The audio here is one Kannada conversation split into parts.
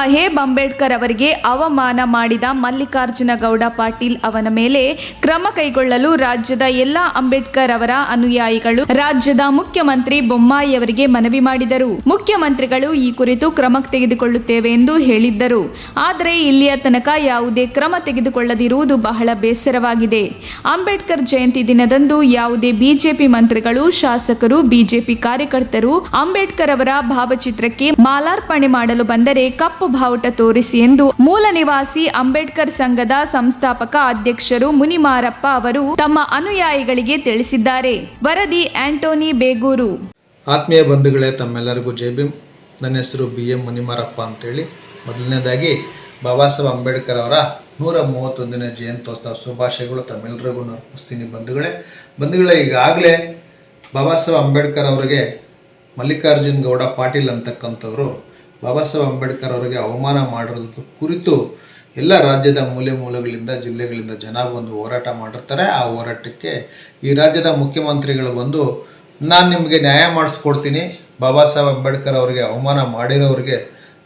ಸಾಹೇಬ್ ಅಂಬೇಡ್ಕರ್ ಅವರಿಗೆ ಅವಮಾನ ಮಾಡಿದ ಮಲ್ಲಿಕಾರ್ಜುನ ಗೌಡ ಪಾಟೀಲ್ ಅವನ ಮೇಲೆ ಕ್ರಮ ಕೈಗೊಳ್ಳಲು ರಾಜ್ಯದ ಎಲ್ಲ ಅಂಬೇಡ್ಕರ್ ಅವರ ಅನುಯಾಯಿಗಳು ರಾಜ್ಯದ ಮುಖ್ಯಮಂತ್ರಿ ಬೊಮ್ಮಾಯಿ ಅವರಿಗೆ ಮನವಿ ಮಾಡಿದರು. ಮುಖ್ಯಮಂತ್ರಿಗಳು ಈ ಕುರಿತು ಕ್ರಮ ತೆಗೆದುಕೊಳ್ಳುತ್ತೇವೆ ಎಂದು ಹೇಳಿದ್ದರು. ಆದರೆ ಇಲ್ಲಿಯ ತನಕ ಯಾವುದೇ ಕ್ರಮ ತೆಗೆದುಕೊಳ್ಳದಿರುವುದು ಬಹಳ ಬೇಸರವಾಗಿದೆ. ಅಂಬೇಡ್ಕರ್ ಜಯಂತಿ ದಿನದಂದು ಯಾವುದೇ ಬಿಜೆಪಿ ಮಂತ್ರಿಗಳು, ಶಾಸಕರು, ಬಿಜೆಪಿ ಕಾರ್ಯಕರ್ತರು ಅಂಬೇಡ್ಕರ್ ಅವರ ಭಾವಚಿತ್ರಕ್ಕೆ ಮಾಲಾರ್ಪಣೆ ಮಾಡಲು ಬಂದರೆ ಕಪ್ಪು ಬಾವುಟ ತೋರಿಸಿ ಎಂದು ಮೂಲ ನಿವಾಸಿ ಅಂಬೇಡ್ಕರ್ ಸಂಘದ ಸಂಸ್ಥಾಪಕ ಅಧ್ಯಕ್ಷರು ಮುನಿಮಾರಪ್ಪ ಅವರು ತಮ್ಮ ಅನುಯಾಯಿಗಳಿಗೆ ತಿಳಿಸಿದ್ದಾರೆ. ವರದಿ ಆಂಟೋನಿ ಬೇಗೂರು. ಆತ್ಮೀಯ ಬಂಧುಗಳೇ, ತಮ್ಮೆಲ್ಲರಿಗೂ ಜೈ ಭೀಮ್. ನನ್ನ ಹೆಸರು BM ಮುನಿಮಾರಪ್ಪ ಅಂತೇಳಿ. ಮೊದಲನೇದಾಗಿ ಬಾಬಾ ಸಾಹೇಬ್ ಅಂಬೇಡ್ಕರ್ ಅವರ 131ನೇ ಜಯಂತ್ಯೋತ್ಸವ ಶುಭಾಶಯಗಳು ತಮ್ಮೆಲ್ಲರಿಗೂ ಅರ್ಪಿಸ್ತೀನಿ. ಬಂಧುಗಳೇ, ಈಗಾಗಲೇ ಬಾಬಾ ಸಾಹೇಬ್ ಅಂಬೇಡ್ಕರ್ ಅವರಿಗೆ ಮಲ್ಲಿಕಾರ್ಜುನ್ ಗೌಡ ಪಾಟೀಲ್ ಅಂತಕ್ಕಂಥವ್ರು ಬಾಬಾ ಸಾಹೇಬ್ ಅಂಬೇಡ್ಕರ್ ಅವರಿಗೆ ಅವಮಾನ ಮಾಡಿರೋದು ಕುರಿತು ಎಲ್ಲ ರಾಜ್ಯದ ಮೂಲೆಗಳಿಂದ ಜಿಲ್ಲೆಗಳಿಂದ ಜನ ಬಂದು ಹೋರಾಟ ಮಾಡಿರ್ತಾರೆ. ಆ ಹೋರಾಟಕ್ಕೆ ಈ ರಾಜ್ಯದ ಮುಖ್ಯಮಂತ್ರಿಗಳು ಬಂದು ನಾನು ನಿಮಗೆ ನ್ಯಾಯ ಮಾಡಿಸ್ಕೊಡ್ತೀನಿ, ಬಾಬಾ ಸಾಹೇಬ್ ಅಂಬೇಡ್ಕರ್ ಅವರಿಗೆ ಅವಮಾನ ಮಾಡಿರೋರಿಗೆ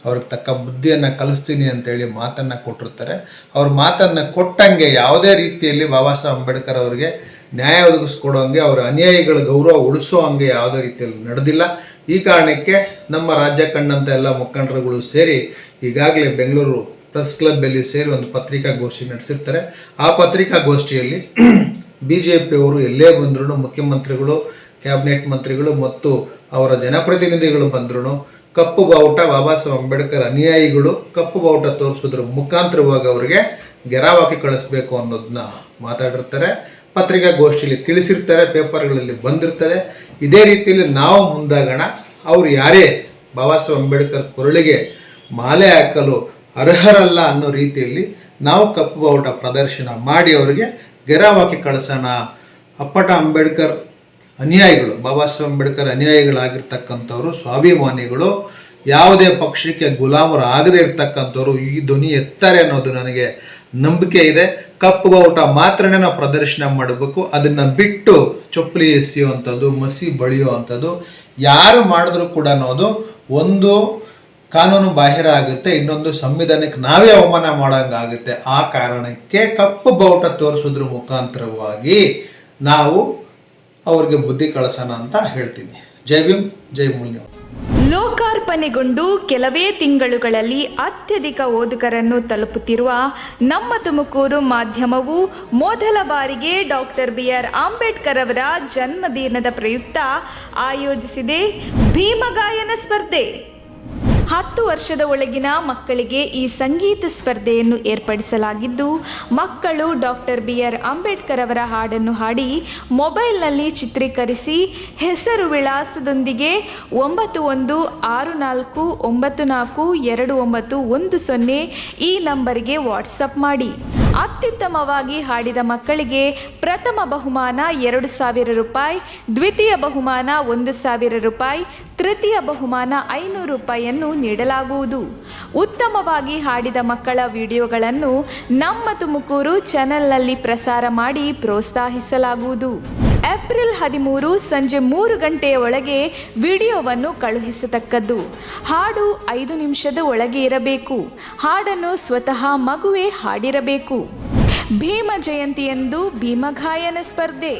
ಅವ್ರಿಗೆ ತಕ್ಕ ಬುದ್ಧಿಯನ್ನು ಕಲಿಸ್ತೀನಿ ಅಂತೇಳಿ ಮಾತನ್ನು ಕೊಟ್ಟಿರ್ತಾರೆ. ಅವ್ರ ಮಾತನ್ನು ಕೊಟ್ಟಂಗೆ ಯಾವುದೇ ರೀತಿಯಲ್ಲಿ ಬಾಬಾ ಸಾಹೇಬ್ ಅಂಬೇಡ್ಕರ್ ಅವರಿಗೆ ನ್ಯಾಯ ಒದಗಿಸ್ಕೊಡೋಂಗೆ, ಅವರ ಅನುಯಾಯಿಗಳ ಗೌರವ ಉಳಿಸೋ ಹಂಗೆ ಯಾವುದೇ ರೀತಿಯಲ್ಲಿ ನಡೆದಿಲ್ಲ. ಈ ಕಾರಣಕ್ಕೆ ನಮ್ಮ ರಾಜ್ಯ ಕಂಡಂಥ ಎಲ್ಲ ಮುಖಂಡರುಗಳು ಸೇರಿ ಈಗಾಗಲೇ ಬೆಂಗಳೂರು ಪ್ರೆಸ್ ಕ್ಲಬ್ಬಲ್ಲಿ ಸೇರಿ ಒಂದು ಪತ್ರಿಕಾಗೋಷ್ಠಿ ನಡೆಸಿರ್ತಾರೆ. ಆ ಪತ್ರಿಕಾಗೋಷ್ಠಿಯಲ್ಲಿ BJP ಅವರು ಎಲ್ಲೇ ಬಂದರೂ, ಮುಖ್ಯಮಂತ್ರಿಗಳು, ಕ್ಯಾಬಿನೆಟ್ ಮಂತ್ರಿಗಳು ಮತ್ತು ಅವರ ಜನಪ್ರತಿನಿಧಿಗಳು ಬಂದರೂ ಕಪ್ಪು ಬಾವುಟ ಬಾಬಾ ಸಾಹೇಬ್ ಅಂಬೇಡ್ಕರ್ ಅನುಯಾಯಿಗಳು ಕಪ್ಪು ಬಾವುಟ ತೋರಿಸೋದ್ರ ಮುಖಾಂತರವಾಗಿ ಅವರಿಗೆ ಗೆರವಾಕಿ ಕಳಿಸ್ಬೇಕು ಅನ್ನೋದನ್ನ ಮಾತಾಡಿರ್ತಾರೆ. ಪತ್ರಿಕಾಗೋಷ್ಠಿಯಲ್ಲಿ ತಿಳಿಸಿರ್ತಾರೆ, ಪೇಪರ್ಗಳಲ್ಲಿ ಬಂದಿರ್ತಾರೆ. ಇದೇ ರೀತಿಯಲ್ಲಿ ನಾವು ಮುಂದಾಗೋಣ. ಅವರು ಯಾರೇ ಬಾಬಾ ಸಾಹೇಬ್ ಅಂಬೇಡ್ಕರ್ ಕೊರಳಿಗೆ ಮಾಲೆ ಹಾಕಲು ಅರ್ಹರಲ್ಲ ಅನ್ನೋ ರೀತಿಯಲ್ಲಿ ನಾವು ಕಪ್ಪು ಬಾವುಟ ಪ್ರದರ್ಶನ ಮಾಡಿ ಅವರಿಗೆ ಗೆರವಾಕಿ ಕಳಿಸೋಣ. ಅಪ್ಪಟ ಅಂಬೇಡ್ಕರ್ ಅನುಯಾಯಿಗಳು, ಬಾಬಾ ಸಾಹೇಬ್ ಅಂಬೇಡ್ಕರ್ ಅನುಯಾಯಿಗಳಾಗಿರ್ತಕ್ಕಂಥವ್ರು, ಸ್ವಾಭಿಮಾನಿಗಳು, ಯಾವುದೇ ಪಕ್ಷಕ್ಕೆ ಗುಲಾಮರು ಆಗದೇ ಇರ್ತಕ್ಕಂಥವ್ರು ಈ ಧ್ವನಿ ಎತ್ತಾರೆ ಅನ್ನೋದು ನನಗೆ ನಂಬಿಕೆ ಇದೆ. ಕಪ್ಪು ಬಾವುಟ ಮಾತ್ರನೇ ನಾವು ಪ್ರದರ್ಶನ ಮಾಡಬೇಕು. ಅದನ್ನು ಬಿಟ್ಟು ಚಪ್ಪಲಿ ಎಸೆಯುವಂಥದ್ದು, ಮಸಿ ಬಳಿಯುವಂಥದ್ದು ಯಾರು ಮಾಡಿದ್ರು ಕೂಡ ಅನ್ನೋದು ಒಂದು ಕಾನೂನು ಬಾಹಿರ ಆಗುತ್ತೆ, ಇನ್ನೊಂದು ಸಂವಿಧಾನಕ್ಕೆ ನಾವೇ ಅವಮಾನ ಮಾಡೋಂಗಾಗುತ್ತೆ. ಆ ಕಾರಣಕ್ಕೆ ಕಪ್ಪು ಬಾವುಟ ತೋರಿಸೋದ್ರ ಮುಖಾಂತರವಾಗಿ ನಾವು ಅವ್ರಿಗೆ ಬುದ್ಧಿ ಕಳಿಸೋಣ ಅಂತ ಹೇಳ್ತೀನಿ. ಜೈ ಭೀಮ್, ಜೈ ಮೂಲ್ಯ. ಲೋಕಾರ್ಪಣೆಗೊಂಡು ಕೆಲವೇ ತಿಂಗಳುಗಳಲ್ಲಿ ಅತ್ಯಧಿಕ ಓದುಗರನ್ನು ತಲುಪುತ್ತಿರುವ ನಮ್ಮ ತುಮಕೂರು ಮಾಧ್ಯಮವು ಮೊದಲ ಬಾರಿಗೆ ಡಾಕ್ಟರ್ BR ಅಂಬೇಡ್ಕರ್ ಅವರ ಜನ್ಮದಿನದ ಪ್ರಯುಕ್ತ ಆಯೋಜಿಸಿದೆ ಭೀಮಗಾಯನ ಸ್ಪರ್ಧೆ. 10 ವರ್ಷದ ಒಳಗಿನ ಮಕ್ಕಳಿಗೆ ಈ ಸಂಗೀತ ಸ್ಪರ್ಧೆಯನ್ನು ಏರ್ಪಡಿಸಲಾಗಿದ್ದು, ಮಕ್ಕಳು ಡಾಕ್ಟರ್ BR ಅಂಬೇಡ್ಕರ್ ಅವರ ಹಾಡನ್ನು ಹಾಡಿ ಮೊಬೈಲ್ನಲ್ಲಿ ಚಿತ್ರೀಕರಿಸಿ ಹೆಸರು ವಿಳಾಸದೊಂದಿಗೆ 9164942910 ಈ ನಂಬರಿಗೆ ವಾಟ್ಸಪ್ ಮಾಡಿ. ಅತ್ಯುತ್ತಮವಾಗಿ ಹಾಡಿದ ಮಕ್ಕಳಿಗೆ ಪ್ರಥಮ ಬಹುಮಾನ 2,000 ರೂಪಾಯಿ, ದ್ವಿತೀಯ ಬಹುಮಾನ 1,000 ರೂಪಾಯಿ, ತೃತೀಯ ಬಹುಮಾನ 500 ರೂಪಾಯಿಯನ್ನು ನೀಡಲಾಗುವುದು. ಉತ್ತಮವಾಗಿ ಹಾಡಿದ ಮಕ್ಕಳ ವಿಡಿಯೋಗಳನ್ನು ನಮ್ಮ ತುಮಕೂರು ಚಾನೆಲ್ನಲ್ಲಿ ಪ್ರಸಾರ ಮಾಡಿ ಪ್ರೋತ್ಸಾಹಿಸಲಾಗುವುದು. ಏಪ್ರಿಲ್ 13 ಸಂಜೆ 3 ಗಂಟೆಯ ಒಳಗೆ ವಿಡಿಯೋವನ್ನು ಕಳುಹಿಸತಕ್ಕದ್ದು. ಹಾಡು 5 ನಿಮಿಷದ ಒಳಗೆ ಇರಬೇಕು. ಹಾಡನ್ನು ಸ್ವತಃ ಮಗುವೇ ಹಾಡಿರಬೇಕು. ಭೀಮ ಜಯಂತಿಯಂದು ಭೀಮಗಾಯನ ಸ್ಪರ್ಧೆ.